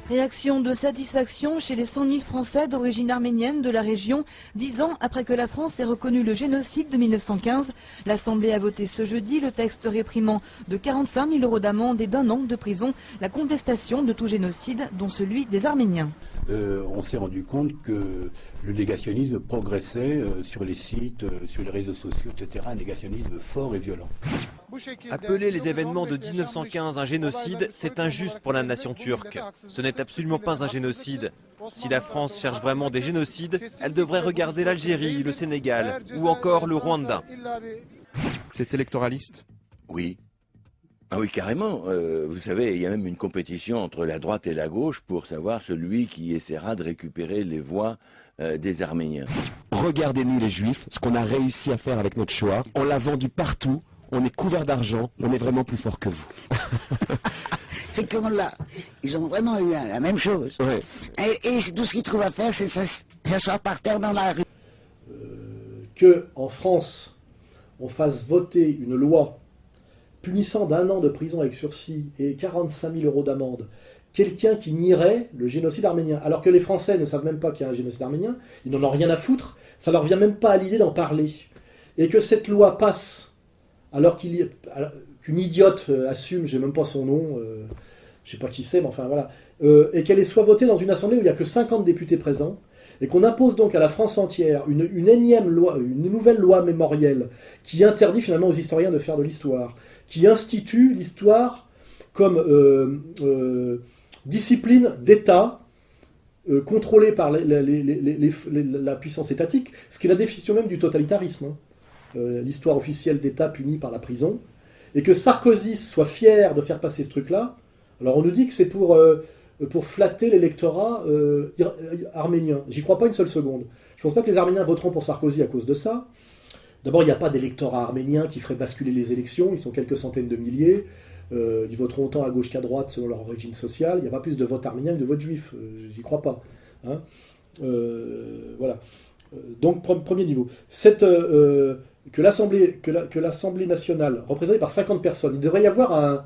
Réaction de satisfaction chez les 100 000 Français d'origine arménienne de la région, 10 ans après que la France ait reconnu le génocide de 1915. L'Assemblée a voté ce jeudi le texte réprimant de 45 000 € d'amende et d'1 an de prison la contestation de tout génocide, dont celui des Arméniens. On s'est rendu compte que le négationnisme progressait sur les sites, sur les réseaux sociaux, etc. Un négationnisme fort et violent. Appeler les événements de 1915 un génocide, c'est injuste pour la nation turque. Ce n'est absolument pas un génocide. Si la France cherche vraiment des génocides, elle devrait regarder l'Algérie, le Sénégal ou encore le Rwanda. C'est électoraliste? Oui. Ah oui, carrément. Vous savez, il y a même une compétition entre la droite et la gauche pour savoir celui qui essaiera de récupérer les voix des Arméniens. Regardez-nous les Juifs, ce qu'on a réussi à faire avec notre Shoah. On l'a vendu partout, on est couvert d'argent, on est vraiment plus fort que vous. C'est comme là, ils ont vraiment eu la même chose. Ouais. Et tout ce qu'ils trouvent à faire, c'est s'asseoir par terre dans la rue. Que en France, on fasse voter une loi punissant d'1 an de prison avec sursis et 45 000 € d'amende quelqu'un qui nierait le génocide arménien, alors que les Français ne savent même pas qu'il y a un génocide arménien, ils n'en ont rien à foutre, ça leur vient même pas à l'idée d'en parler. Et que cette loi passe, alors qu'une idiote assume, j'ai même pas son nom, je sais pas qui c'est, mais enfin voilà, et qu'elle soit votée dans une assemblée où il n'y a que 50 députés présents, et qu'on impose donc à la France entière une énième loi, une nouvelle loi mémorielle qui interdit finalement aux historiens de faire de l'histoire, qui institue l'histoire comme discipline d'État contrôlée par la puissance étatique, ce qui est la définition même du totalitarisme. L'histoire officielle d'État punie par la prison, et que Sarkozy soit fier de faire passer ce truc-là. Alors on nous dit que c'est pour flatter l'électorat arménien. J'y crois pas une seule seconde. Je pense pas que les Arméniens voteront pour Sarkozy à cause de ça. D'abord, il n'y a pas d'électorat arménien qui ferait basculer les élections, ils sont quelques centaines de milliers. Ils voteront autant à gauche qu'à droite selon leur origine sociale. Il n'y a pas plus de vote arménien que de vote juif. J'y crois pas. Hein. Voilà. Donc, premier niveau. Que l'Assemblée nationale, représentée par 50 personnes, il devrait y avoir un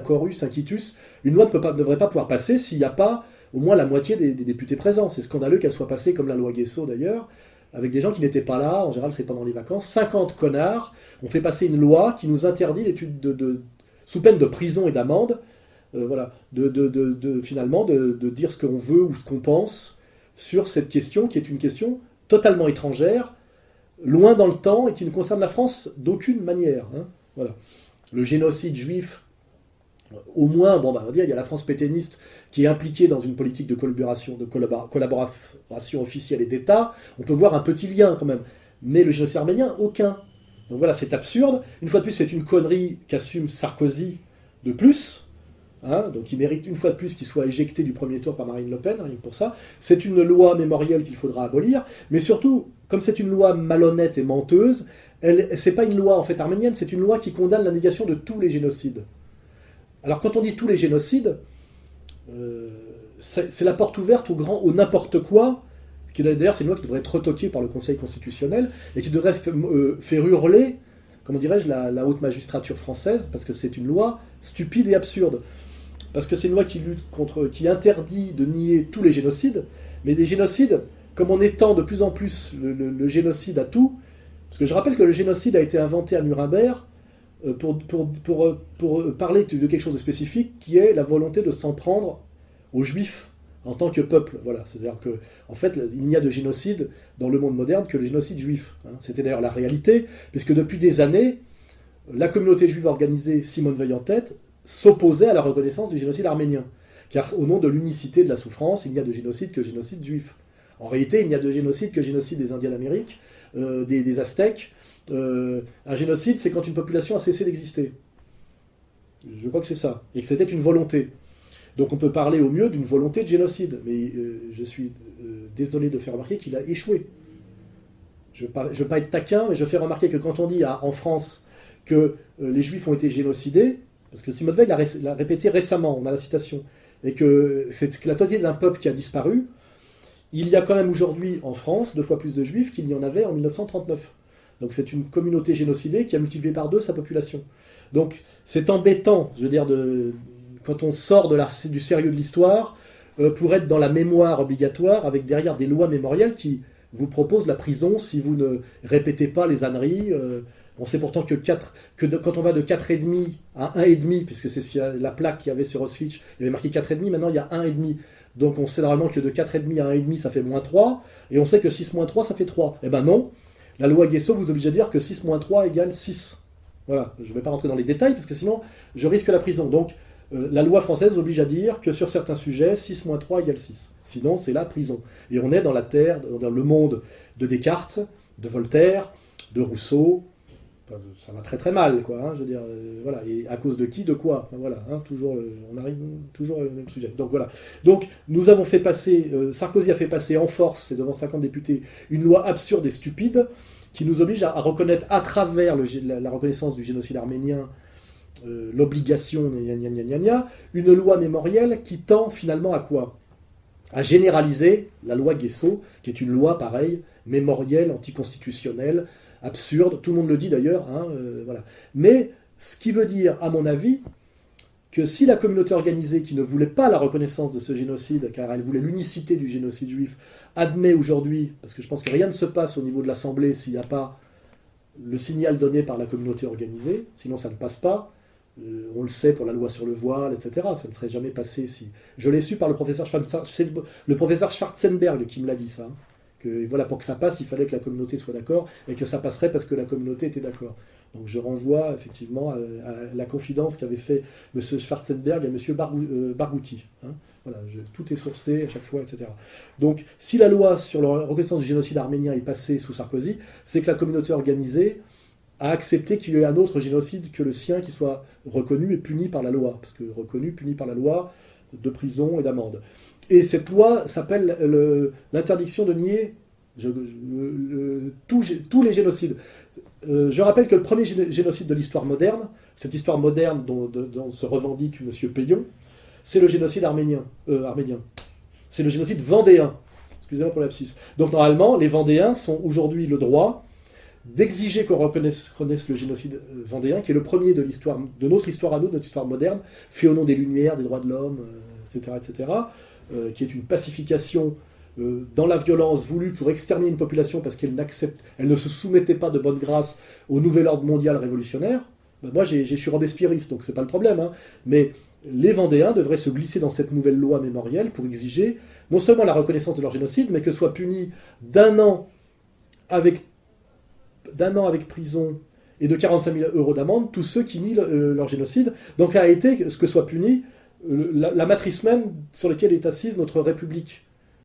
chorus, un quitus. Une loi ne devrait pas pouvoir passer s'il n'y a pas au moins la moitié des députés présents. C'est scandaleux qu'elle soit passée, comme la loi Guesso d'ailleurs, avec des gens qui n'étaient pas là. En général, c'est pendant les vacances. 50 connards ont fait passer une loi qui nous interdit l'étude sous peine de prison et d'amende, finalement, de dire ce qu'on veut ou ce qu'on pense sur cette question, qui est une question totalement étrangère, loin dans le temps, et qui ne concerne la France d'aucune manière. Hein. Voilà. Le génocide juif, au moins, on va dire, il y a la France pétainiste qui est impliquée dans une politique de collaboration officielle et d'État. On peut voir un petit lien quand même. Mais le génocide arménien, aucun. Donc voilà, c'est absurde. Une fois de plus, c'est une connerie qu'assume Sarkozy de plus. Hein, donc il mérite une fois de plus qu'il soit éjecté du premier tour par Marine Le Pen, rien que pour ça. C'est une loi mémorielle qu'il faudra abolir. Mais surtout, comme c'est une loi malhonnête et menteuse, c'est pas une loi en fait arménienne, c'est une loi qui condamne la négation de tous les génocides. Alors quand on dit tous les génocides, c'est la porte ouverte au n'importe quoi. D'ailleurs, c'est une loi qui devrait être retoquée par le Conseil constitutionnel et qui devrait faire hurler, comment dirais-je, la haute magistrature française, parce que c'est une loi stupide et absurde. Parce que c'est une loi qui interdit de nier tous les génocides, mais des génocides, comme on étend de plus en plus le génocide à tout, parce que je rappelle que le génocide a été inventé à Nuremberg pour parler de quelque chose de spécifique, qui est la volonté de s'en prendre aux Juifs en tant que peuple. Voilà. C'est-à-dire que, en fait, il n'y a de génocide dans le monde moderne que le génocide juif. Hein. C'était d'ailleurs la réalité, puisque depuis des années, la communauté juive organisée, Simone Veil en tête, s'opposait à la reconnaissance du génocide arménien. Car au nom de l'unicité de la souffrance, il n'y a de génocide que génocide juif. En réalité, il n'y a de génocide que génocide des Indiens d'Amérique, des Aztèques. Un génocide, c'est quand une population a cessé d'exister. Je crois que c'est ça. Et que c'était une volonté. Donc on peut parler au mieux d'une volonté de génocide. Mais je suis désolé de faire remarquer qu'il a échoué. Je ne veux pas être taquin, mais je fais remarquer que quand on dit en France que les Juifs ont été génocidés, parce que Simone Veil l'a répété récemment, on a la citation, et que c'est la totalité d'un peuple qui a disparu, il y a quand même aujourd'hui en France 2 fois plus de Juifs qu'il y en avait en 1939. Donc c'est une communauté génocidée qui a multiplié par 2 sa population. Donc c'est embêtant, je veux dire, quand on sort du sérieux de l'histoire, pour être dans la mémoire obligatoire, avec derrière des lois mémorielles qui vous proposent la prison si vous ne répétez pas les âneries. On sait pourtant que quand on va de 4,5 à 1,5, puisque c'est la plaque qu'il y avait sur Auschwitz, il y avait marqué 4,5, maintenant il y a 1,5. Donc on sait normalement que de 4,5 à 1,5, ça fait moins 3, et on sait que 6 moins 3, ça fait 3. Eh ben non, la loi Guesso vous oblige à dire que 6 moins 3 égale 6. Voilà, je ne vais pas rentrer dans les détails, parce que sinon je risque la prison. Donc la loi française oblige à dire que sur certains sujets, 6 moins 3 égale 6. Sinon, c'est la prison. Et on est dans la terre, dans le monde de Descartes, de Voltaire, de Rousseau. Ça va très très mal, quoi. Hein, je veux dire, voilà. Et à cause de qui, de quoi. Enfin, voilà. Hein, toujours, on arrive toujours au même sujet. Donc voilà. Donc nous avons fait passer, Sarkozy a fait passer en force, et devant 50 députés, une loi absurde et stupide qui nous oblige à reconnaître à travers la reconnaissance du génocide arménien l'obligation, une loi mémorielle qui tend finalement à quoi? À généraliser la loi Guesso, qui est une loi pareille, mémorielle, anticonstitutionnelle, absurde, tout le monde le dit d'ailleurs, hein, voilà. Mais ce qui veut dire, à mon avis, que si la communauté organisée, qui ne voulait pas la reconnaissance de ce génocide, car elle voulait l'unicité du génocide juif, admet aujourd'hui, parce que je pense que rien ne se passe au niveau de l'Assemblée s'il n'y a pas le signal donné par la communauté organisée, sinon ça ne passe pas. On le sait pour la loi sur le voile, etc. Ça ne serait jamais passé si... Je l'ai su par le professeur Schwarzenberg qui me l'a dit, ça. Hein. Que voilà, pour que ça passe, il fallait que la communauté soit d'accord, et que ça passerait parce que la communauté était d'accord. Donc je renvoie effectivement à la confidence qu'avait fait M. Schwarzenberg et M. Barghouti. Hein. Voilà, tout est sourcé à chaque fois, etc. Donc si la loi sur la reconnaissance du génocide arménien est passée sous Sarkozy, c'est que la communauté organisée a accepté qu'il y ait un autre génocide que le sien qui soit reconnu et puni par la loi. Parce que reconnu, puni par la loi de prison et d'amende. Et cette loi s'appelle l'interdiction de nier tous les génocides. Je rappelle que le premier génocide de l'histoire moderne, cette histoire moderne dont se revendique M. Payon, c'est le génocide arménien. C'est le génocide vendéen. Excusez-moi pour l'abscisse. Donc normalement, les Vendéens sont aujourd'hui le droit d'exiger qu'on reconnaisse le génocide vendéen, qui est le premier de notre histoire à nous, de notre histoire moderne, fait au nom des Lumières, des droits de l'homme, etc., qui est une pacification dans la violence voulue pour exterminer une population parce qu'elle ne se soumettait pas de bonne grâce au nouvel ordre mondial révolutionnaire. Ben moi, je suis robespierriste, donc c'est pas le problème. Hein. Mais les Vendéens devraient se glisser dans cette nouvelle loi mémorielle pour exiger non seulement la reconnaissance de leur génocide, mais que soient punis d'un an avec prison et de 45 000 € d'amende tous ceux qui nient leur génocide. Donc a été ce que soit puni la matrice même sur laquelle est assise notre République.